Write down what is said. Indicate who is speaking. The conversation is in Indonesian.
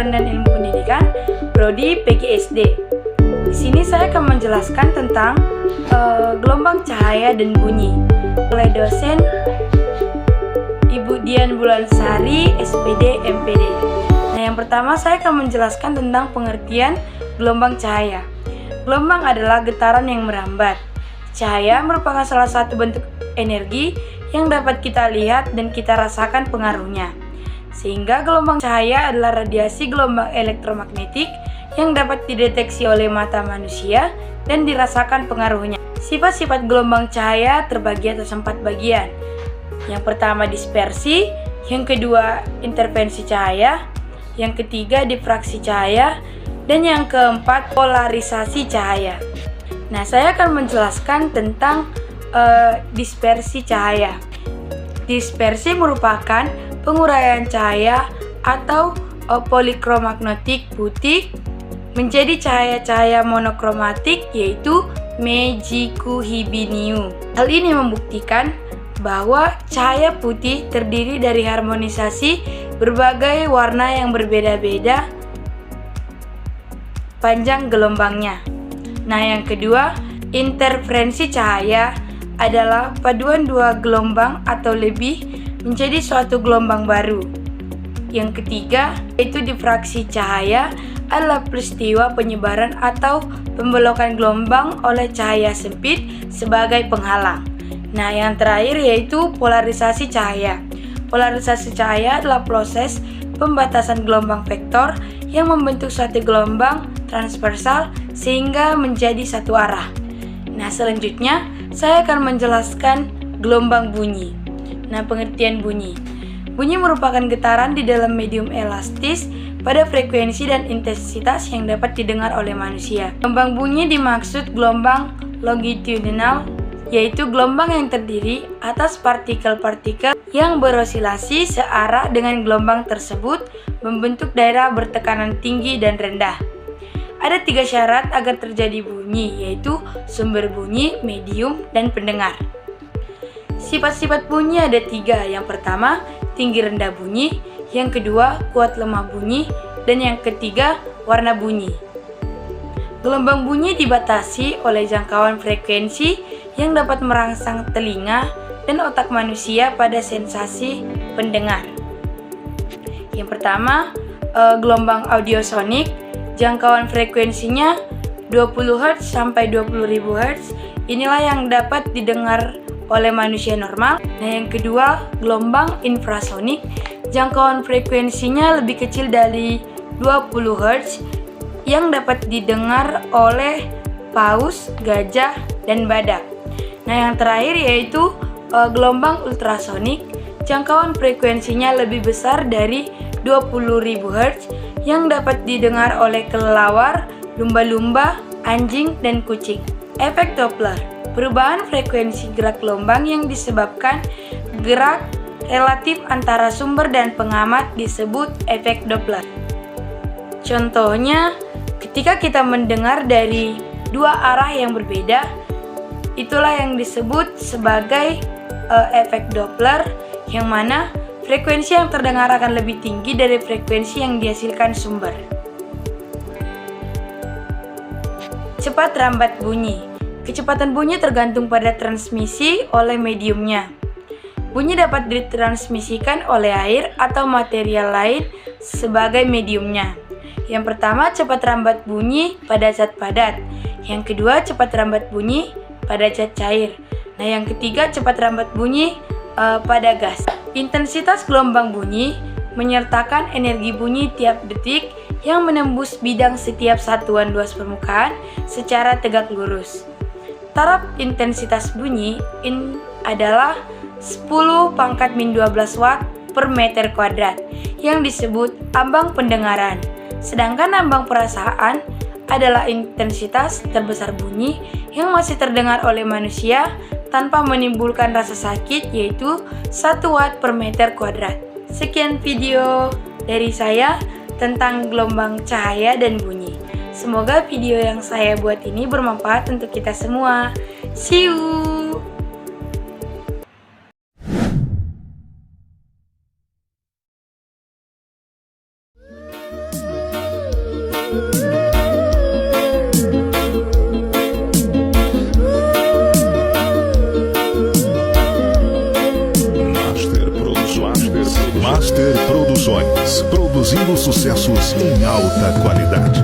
Speaker 1: Pengetahuan dan Ilmu Pendidikan, Prodi PGSD. Di sini saya akan menjelaskan tentang gelombang cahaya dan bunyi oleh dosen Ibu Dian Bulansari, SPD, MPD. Nah, yang pertama saya akan menjelaskan tentang pengertian gelombang cahaya. Gelombang adalah getaran yang merambat. Cahaya merupakan salah satu bentuk energi yang dapat kita lihat dan kita rasakan pengaruhnya. Sehingga gelombang cahaya adalah radiasi gelombang elektromagnetik yang dapat dideteksi oleh mata manusia dan dirasakan pengaruhnya. Sifat-sifat gelombang cahaya terbagi atas 4 bagian. Yang pertama dispersi, yang kedua intervensi cahaya, yang ketiga difraksi cahaya, dan yang keempat polarisasi cahaya. Nah, saya akan menjelaskan tentang dispersi cahaya. Dispersi merupakan penguraian cahaya atau polikromatik putih menjadi cahaya-cahaya monokromatik, yaitu magikuhibinium. Hal ini membuktikan bahwa cahaya putih terdiri dari harmonisasi berbagai warna yang berbeda-beda panjang gelombangnya. Nah, yang kedua, interferensi cahaya adalah paduan dua gelombang atau lebih menjadi suatu gelombang baru. Yang ketiga, yaitu difraksi cahaya adalah peristiwa penyebaran atau pembelokan gelombang oleh cahaya sempit sebagai penghalang. Nah, yang terakhir yaitu polarisasi cahaya. Polarisasi cahaya adalah proses pembatasan gelombang vektor yang membentuk suatu gelombang transversal sehingga menjadi satu arah. Nah, selanjutnya saya akan menjelaskan gelombang bunyi. Nah, pengertian bunyi. Bunyi merupakan getaran di dalam medium elastis pada frekuensi dan intensitas yang dapat didengar oleh manusia. Gelombang bunyi dimaksud gelombang longitudinal, yaitu gelombang yang terdiri atas partikel-partikel yang berosilasi searah dengan gelombang tersebut membentuk daerah bertekanan tinggi dan rendah. Ada 3 syarat agar terjadi bunyi, yaitu sumber bunyi, medium, dan pendengar. Sifat-sifat bunyi ada 3. Yang pertama, tinggi rendah bunyi. Yang kedua, kuat lemah bunyi. Dan yang ketiga, warna bunyi. Gelombang bunyi dibatasi oleh jangkauan frekuensi yang dapat merangsang telinga dan otak manusia pada sensasi pendengar. Yang pertama, gelombang audiosonik. Jangkauan frekuensinya 20 Hz sampai 20.000 Hz. Inilah yang dapat didengar oleh manusia normal. Nah, yang kedua, gelombang infrasonik. Jangkauan frekuensinya lebih kecil dari 20 Hz yang dapat didengar oleh paus, gajah, dan badak. Nah, yang terakhir yaitu gelombang ultrasonik. Jangkauan frekuensinya lebih besar dari 20.000 Hz yang dapat didengar oleh kelelawar, lumba-lumba, anjing, dan kucing. Efek Doppler. Perubahan frekuensi gerak gelombang yang disebabkan gerak relatif antara sumber dan pengamat disebut efek Doppler. Contohnya, ketika kita mendengar dari 2 arah yang berbeda, itulah yang disebut sebagai efek Doppler, yang mana frekuensi yang terdengar akan lebih tinggi dari frekuensi yang dihasilkan sumber. Cepat rambat bunyi. Kecepatan bunyi tergantung pada transmisi oleh mediumnya. Bunyi dapat ditransmisikan oleh air atau material lain sebagai mediumnya. Yang pertama, cepat rambat bunyi pada zat padat. Yang kedua, cepat rambat bunyi pada zat cair. Nah, yang ketiga, cepat rambat bunyi pada gas. Intensitas gelombang bunyi menyertakan energi bunyi tiap detik yang menembus bidang setiap satuan luas permukaan secara tegak lurus. Taraf intensitas bunyi adalah 10⁻12 watt per meter kuadrat yang disebut ambang pendengaran. Sedangkan ambang perasaan adalah intensitas terbesar bunyi yang masih terdengar oleh manusia tanpa menimbulkan rasa sakit, yaitu 1 watt per meter kuadrat. Sekian video dari saya tentang gelombang cahaya dan bunyi. Semoga video yang saya buat ini bermanfaat untuk kita semua. See you!
Speaker 2: Master Produções, produzindo sucessos em alta qualidade.